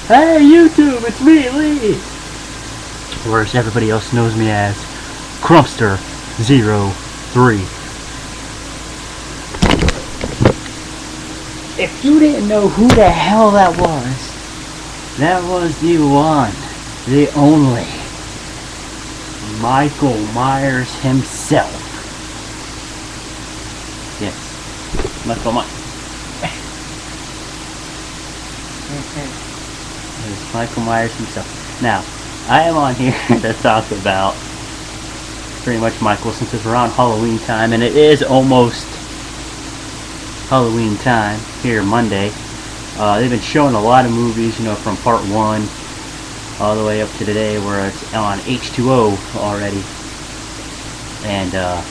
Hey YouTube, it's me, Lee! Or as everybody else knows me as, Crumpster03. If you didn't know who the hell that was the one, the only, Michael Myers himself. Yes, Michael Myers. It's Michael Myers himself. Now, I am on here to talk about pretty much Michael since it's around Halloween time, and it is almost Halloween time here Monday. They've been showing a lot of movies, you know, from part 1 all the way up to today where it's on H2O already. And a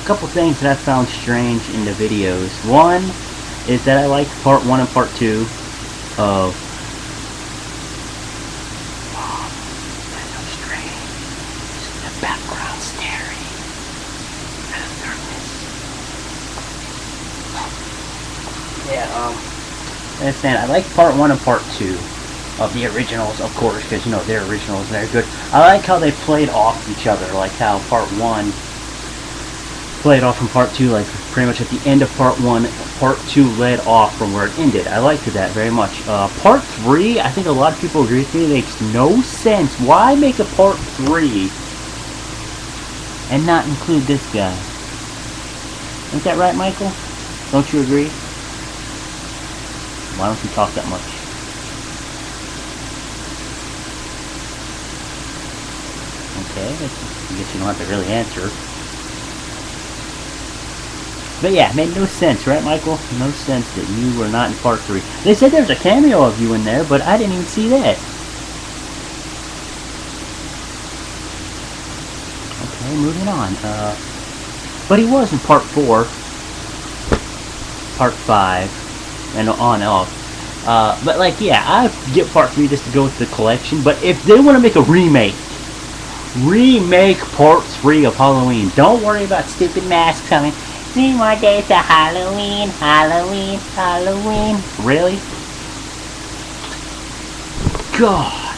couple things that I found strange in the videos. One is that I like part 1 and part 2 of that's so strange. The background staring at the darkness. Yeah, I understand. I like part 1 and part 2 of the originals, of course, because you know they're originals and they're good. I like how they played off each other, like how part 1 played off from part 2, like pretty much at the end of part 1, part 2 led off from where it ended. I liked that very much. Part 3, I think a lot of people agree with me, makes no sense. Why make a part 3 and not include this guy? Ain't that right, Michael? Don't you agree? Why don't you talk that much? Okay, I guess you don't have to really answer. But yeah, it made no sense, right, Michael? No sense that you were not in part 3. They said there's a cameo of you in there, but I didn't even see that. Okay, moving on. But he was in part 4, part 5, and on and off. But like, yeah, I get part 3 just to go with the collection. But if they want to make a remake part 3 of Halloween. Don't worry about stupid masks coming. 3 more days to Halloween, Halloween, Halloween. Really? God.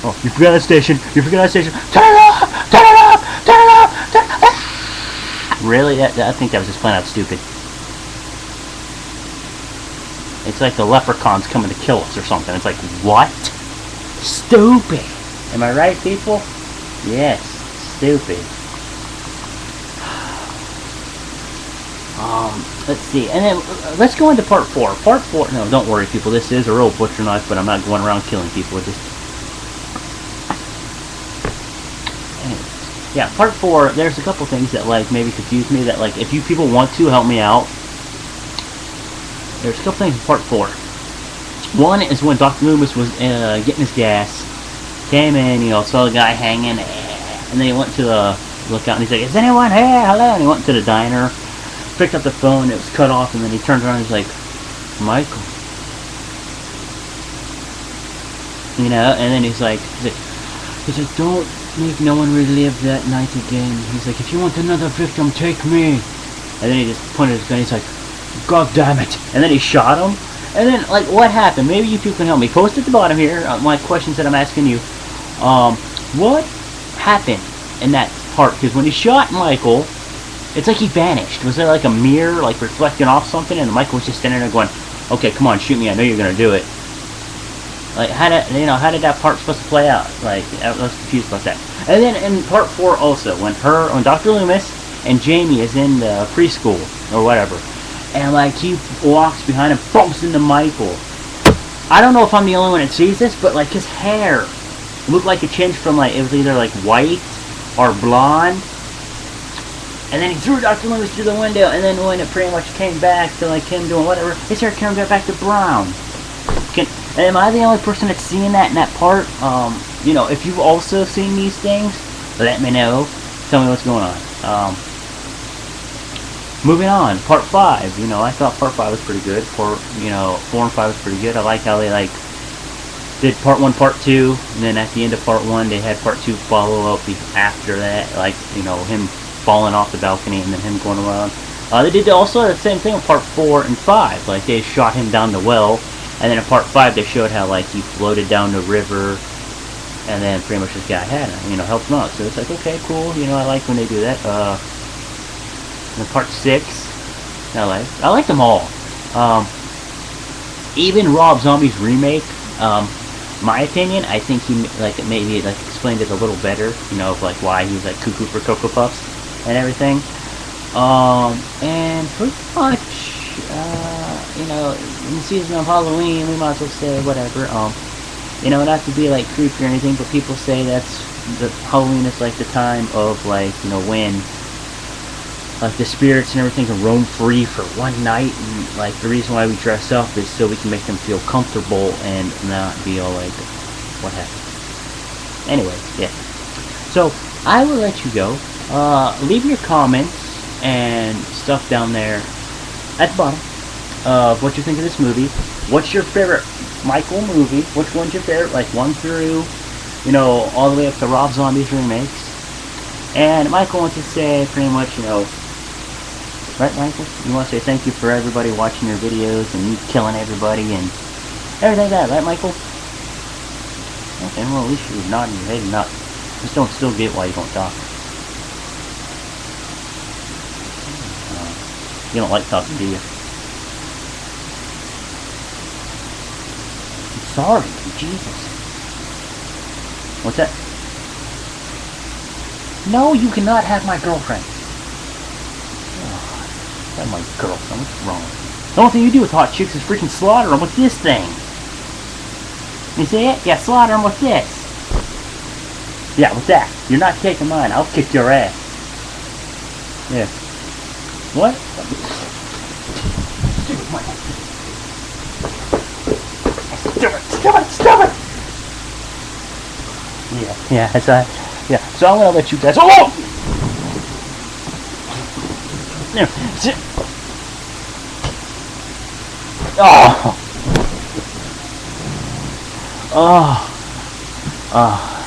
Oh, you forgot that station. You forgot that station. Turn it off! Turn it off! Turn it off! Turn it off! Really? I think that was just plain out stupid. It's like the leprechauns coming to kill us or something. It's like, what? Stupid. Am I right, people? Yes, stupid. Let's see, and then let's go into part 4. Part 4, no, don't worry, people. This is a real butcher knife, but I'm not going around killing people with this. Anyways, yeah, part 4. There's a couple things that like maybe confuse me. That like, if you people want to help me out, there's a couple things in part 4. One is when Dr. Loomis was getting his gas. Came in, you know, saw the guy hanging, and then he went to the lookout, and he's like, "Is anyone here? Hello?" And he went to the diner, picked up the phone, it was cut off, and then he turned around and he's like, "Michael." You know, and then he's like, "Don't make no one relive that night again." He's like, "If you want another victim, take me." And then he just pointed his gun, he's like, "God damn it." And then he shot him. And then, like, what happened? Maybe you people can help me. Post at the bottom here my questions that I'm asking you. What happened in that part? Because when he shot Michael, it's like he vanished. Was there like a mirror, like reflecting off something, and Michael was just standing there going, "Okay, come on, shoot me. I know you're gonna do it." Like, how did that part supposed to play out? Like, I was confused about that. And then in part 4 also, when Dr. Loomis and Jamie is in the preschool or whatever. And like he walks behind him, bumps into Michael. I don't know if I'm the only one that sees this, but like his hair looked like it changed from like, it was either like white or blonde. And then he threw Dr. Loomis through the window, and then when it pretty much came back to like him doing whatever, his hair turned back to brown. Am I the only person that's seeing that in that part? You know, if you've also seen these things, let me know. Tell me what's going on. Moving on, part 5. You know, I thought part 5 was pretty good. 4 and 5 was pretty good. I like how they like did part 1, part 2, and then at the end of part 1, they had part 2 follow up after that. Like, you know, him falling off the balcony and then him going around. They did also the same thing in part 4 and 5. Like, they shot him down the well, and then in part 5 they showed how, like, he floated down the river, and then pretty much this guy had him, you know, helped him out. So it's like, okay, cool, you know, I like when they do that. In part 6, I like them all. Even Rob Zombie's remake, my opinion, I think he, like, maybe, like, explained it a little better, you know, of, like, why he's, like, cuckoo for Cocoa Puffs and everything. And pretty much, you know, in the season of Halloween, we might as well say whatever, you know, not to be, like, creepy or anything, but people say Halloween is, like, the time of, like, you know, when, like, the spirits and everything can roam free for one night, and, like, the reason why we dress up is so we can make them feel comfortable and not be all, like, what happened? Anyway, yeah. So, I will let you go. Leave your comments and stuff down there at the bottom of what you think of this movie. What's your favorite Michael movie? Which one's your favorite? Like 1 through, you know, all the way up to Rob Zombie's remakes. And Michael wants to say pretty much, you know, right, Michael? You want to say thank you for everybody watching your videos and you killing everybody and everything like that, right, Michael? Okay, well, at least you're nodding your head and not. Just don't still get why you don't talk. You don't like talking, do you? I'm sorry, Jesus. What's that? No, you cannot have my girlfriend. Oh, that's my girlfriend. What's wrong? The only thing you do with hot chicks is freaking slaughter them with this thing. You see it? Yeah, slaughter them with this. Yeah, with that. You're not taking mine. I'll kick your ass. Yeah. What? Stop it! Yeah, that's yeah. So I'm gonna let you guys. Oh! There. Oh. Oh. Oh.